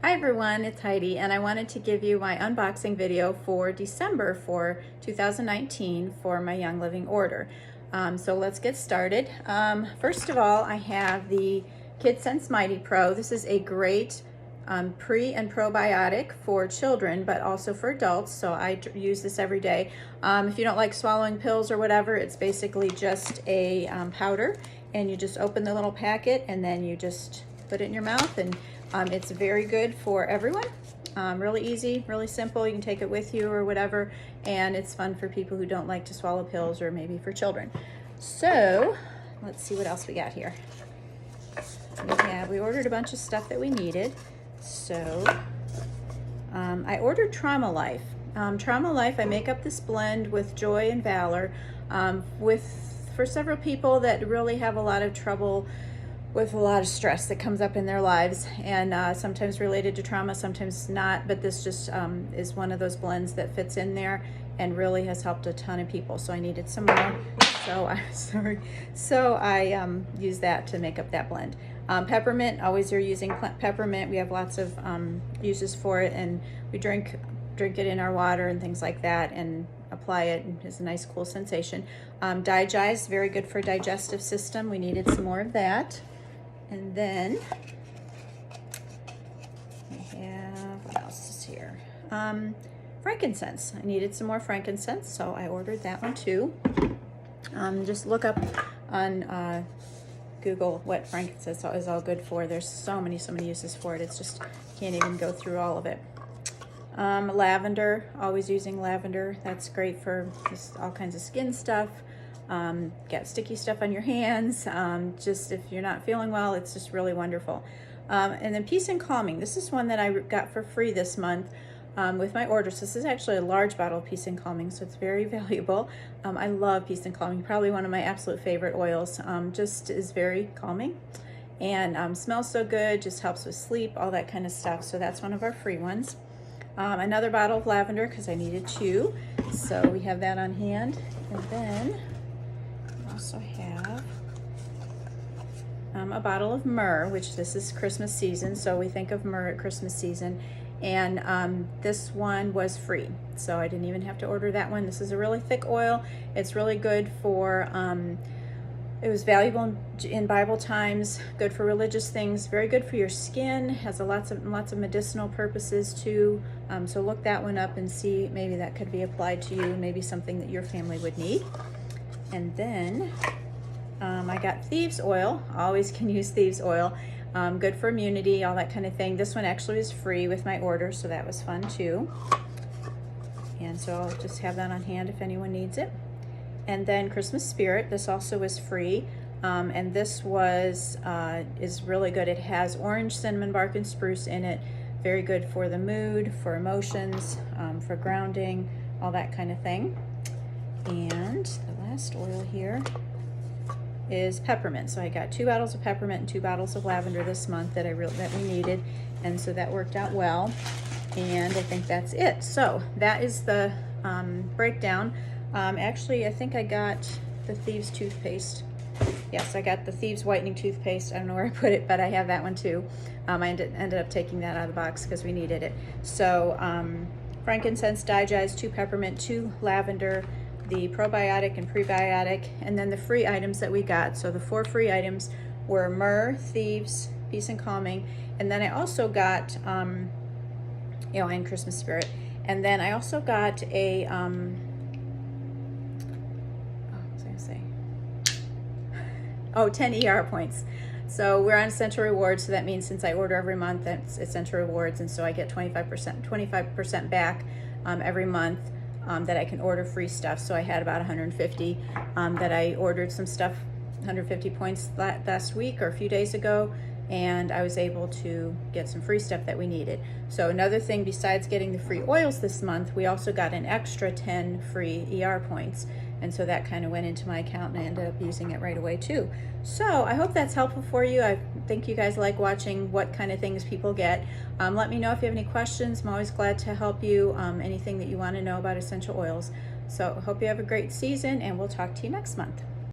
Hi everyone, it's Heidi, and I wanted to give you my unboxing video for December for 2019 for my Young Living order. So let's get started. First of all, I have the KidSense Mighty Pro. This is a great pre and probiotic for children, but also for adults, so I use this every day. If you don't like swallowing pills or whatever, it's basically just a powder, and you just open the little packet and then you just put it in your mouth, and it's very good for everyone. Really easy, really simple. You can take it with you or whatever, and it's fun for people who don't like to swallow pills, or maybe for children. So let's see what else we got here. We ordered a bunch of stuff that we needed. So I ordered Trauma Life. Trauma Life, I make up this blend with Joy and Valor for several people that really have a lot of trouble with a lot of stress that comes up in their lives, and sometimes related to trauma, sometimes not, but this just is one of those blends that fits in there and really has helped a ton of people. So I needed some more, so I used that to make up that blend. Peppermint, always you're using peppermint. We have lots of uses for it, and we drink it in our water and things like that, and apply it. It's a nice cool sensation. Digest, very good for digestive system. We needed some more of that. And then we have, what else is here? Frankincense. I needed some more frankincense, so I ordered that one too. Just look up on Google what frankincense is all good for. There's so many uses for it. It's just, can't even go through all of it. Lavender, always using lavender. That's great for just all kinds of skin stuff. Get sticky stuff on your hands, just if you're not feeling well, it's just really wonderful. And then Peace and Calming. This is one that I got for free this month with my order. So this is actually a large bottle of Peace and Calming, so it's very valuable. I love Peace and Calming, probably one of my absolute favorite oils. Just is very calming and smells so good, just helps with sleep, all that kind of stuff. So that's one of our free ones. Another bottle of lavender, because I needed two, so we have that on hand. And then also have a bottle of Myrrh, which this is Christmas season, so we think of Myrrh at Christmas season, and this one was free, so I didn't even have to order that one. This is a really thick oil. It's really good for it was valuable in Bible times, good for religious things, very good for your skin, has lots of medicinal purposes too. So look that one up and see, maybe that could be applied to you, maybe something that your family would need. And then I got thieves oil. Always can use thieves oil. Good for immunity, all that kind of thing. This one actually was free with my order, so that was fun too. And so I'll just have that on hand if anyone needs it. And then Christmas Spirit, this also was free. And this is really good. It has orange, cinnamon bark, and spruce in it. Very good for the mood, for emotions, for grounding, all that kind of thing. And the last oil here is peppermint. So I got 2 bottles of peppermint and 2 bottles of lavender this month that we needed, and so that worked out well. And I think that's it. So that is the breakdown. Actually, I think I got the Thieves toothpaste. Yes, I got the Thieves whitening toothpaste. I don't know where I put it, but I have that one too. I ended up taking that out of the box because we needed it. So frankincense, digest, 2 peppermint, 2 lavender, the probiotic and prebiotic, and then the free items that we got. So the 4 free items were Myrrh, Thieves, Peace and Calming, and then I also got, and Christmas Spirit, and then I also got a, what was I gonna say? Oh, 10 ER points. So we're on Essential Rewards, so that means since I order every month, that's Essential Rewards, and so I get 25% back every month. That I can order free stuff. So I had about 150 that I ordered some stuff, 150 points last week or a few days ago, and I was able to get some free stuff that we needed. So another thing, besides getting the free oils this month, we also got an extra 10 free ER points, and so that kind of went into my account, and I ended up using it right away too. So I hope that's helpful for you. I think you guys like watching what kind of things people get. Let me know if you have any questions. I'm always glad to help you, anything that you want to know about essential oils. So I hope you have a great season, and we'll talk to you next month.